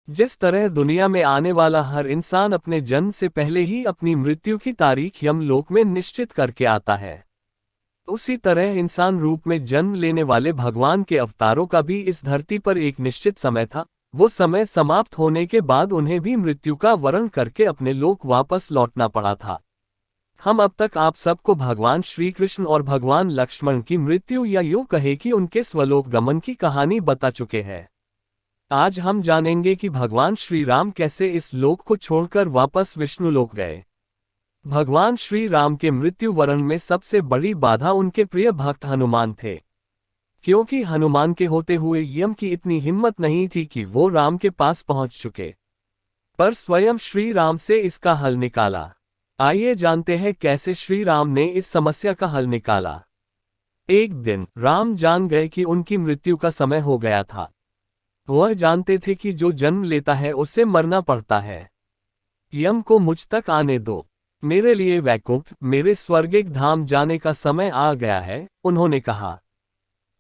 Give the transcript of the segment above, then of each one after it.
जिस तरह दुनिया में आने वाला हर इंसान अपने जन्म से पहले ही अपनी मृत्यु की तारीख यमलोक में निश्चित करके आता है, उसी तरह इंसान रूप में जन्म लेने वाले भगवान के अवतारों का भी इस धरती पर एक निश्चित समय था। वो समय समाप्त होने के बाद उन्हें भी मृत्यु का वरण करके अपने लोक वापस लौटना पड़ा था। हम अब तक आप सबको भगवान श्री कृष्ण और भगवान लक्ष्मण की मृत्यु या यूं कहे कि उनके स्वलोक गमन की कहानी बता चुके हैं। आज हम जानेंगे कि भगवान श्री राम कैसे इस लोक को छोड़कर वापस विष्णु लोक गए। भगवान श्री राम के मृत्यु वरण में सबसे बड़ी बाधा उनके प्रिय भक्त हनुमान थे, क्योंकि हनुमान के होते हुए यम की इतनी हिम्मत नहीं थी कि वो राम के पास पहुंच चुके, पर स्वयं श्री राम से इसका हल निकाला। आइए जानते हैं कैसे श्री राम ने इस समस्या का हल निकाला। एक दिन राम जान गए कि उनकी मृत्यु का समय हो गया था। वह जानते थे कि जो जन्म लेता है उसे मरना पड़ता है। यम को मुझ तक आने दो, मेरे लिए वैकुंठ, मेरे स्वर्गिक धाम जाने का समय आ गया है, उन्होंने कहा।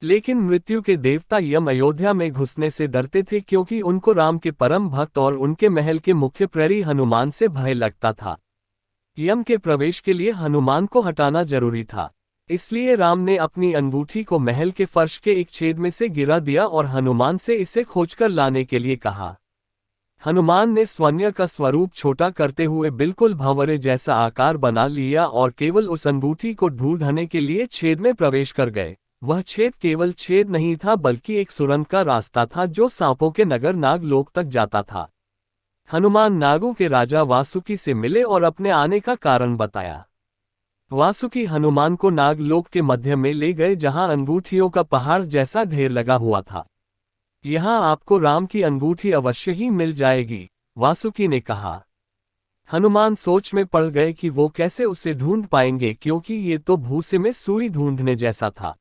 लेकिन मृत्यु के देवता यम अयोध्या में घुसने से डरते थे, क्योंकि उनको राम के परम भक्त और उनके महल के मुख्य प्रहरी हनुमान से भय लगता था। यम के प्रवेश के लिए हनुमान को हटाना जरूरी था, इसलिए राम ने अपनी अंगूठी को महल के फर्श के एक छेद में से गिरा दिया और हनुमान से इसे खोजकर लाने के लिए कहा। हनुमान ने स्वर्ण का स्वरूप छोटा करते हुए बिल्कुल भंवरे जैसा आकार बना लिया और केवल उस अंगूठी को ढूंढने के लिए छेद में प्रवेश कर गए। वह छेद केवल छेद नहीं था, बल्कि एक सुरंग का रास्ता था जो सांपों के नगर नागलोक तक जाता था। हनुमान नागों के राजा वासुकी से मिले और अपने आने का कारण बताया। वासुकी हनुमान को नागलोक के मध्य में ले गए, जहां अंगूठियों का पहाड़ जैसा ढेर लगा हुआ था। यहां आपको राम की अंगूठी अवश्य ही मिल जाएगी, वासुकी ने कहा। हनुमान सोच में पड़ गए कि वो कैसे उसे ढूंढ पाएंगे, क्योंकि ये तो भूसे में सुई ढूंढने जैसा था।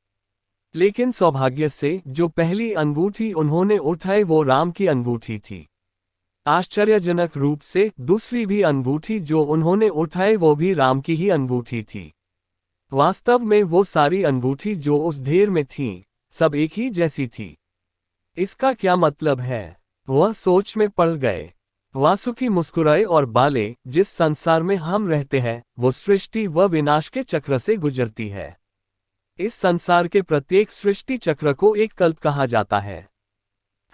लेकिन सौभाग्य से जो पहली अंगूठी उन्होंने उठाई वो राम की अंगूठी थी। आश्चर्यजनक रूप से दूसरी भी अंगूठी जो उन्होंने उठाई वो भी राम की ही अंगूठी थी। वास्तव में वो सारी अंगूठी जो उस ढेर में थीं, सब एक ही जैसी थी। इसका क्या मतलब है? वह सोच में पड़ गए। वासुकी मुस्कुराए और बोले, जिस संसार में हम रहते हैं वो सृष्टि व विनाश के चक्र से गुजरती है। इस संसार के प्रत्येक सृष्टि चक्र को एक कल्प कहा जाता है।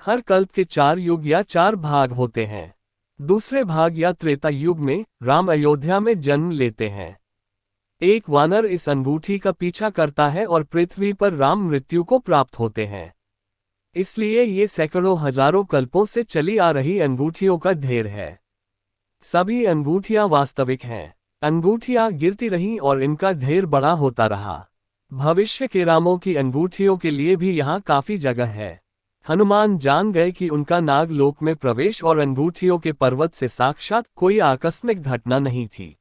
हर कल्प के 4 युग या 4 भाग होते हैं। दूसरे भाग या त्रेता युग में राम अयोध्या में जन्म लेते हैं। एक वानर इस अंगूठी का पीछा करता है और पृथ्वी पर राम मृत्यु को प्राप्त होते हैं। इसलिए ये सैकड़ों हजारों कल्पों से चली आ रही अंगूठियों का ढेर है। सभी अंगूठियां वास्तविक हैं। अंगूठियां गिरती रहीं और इनका ढेर बड़ा होता रहा। भविष्य के रामों की अंगूठियों के लिए भी यहाँ काफी जगह है। हनुमान जान गए कि उनका नागलोक में प्रवेश और अंगूठियों के पर्वत से साक्षात कोई आकस्मिक घटना नहीं थी।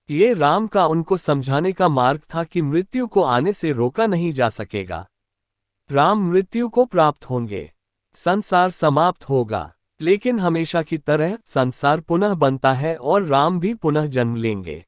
ये राम का उनको समझाने का मार्ग था कि मृत्यु को आने से रोका नहीं जा सकेगा। राम मृत्यु को प्राप्त होंगे, संसार समाप्त होगा, लेकिन हमेशा की तरह संसार पुनः बनता है और राम भी पुनः जन्म लेंगे।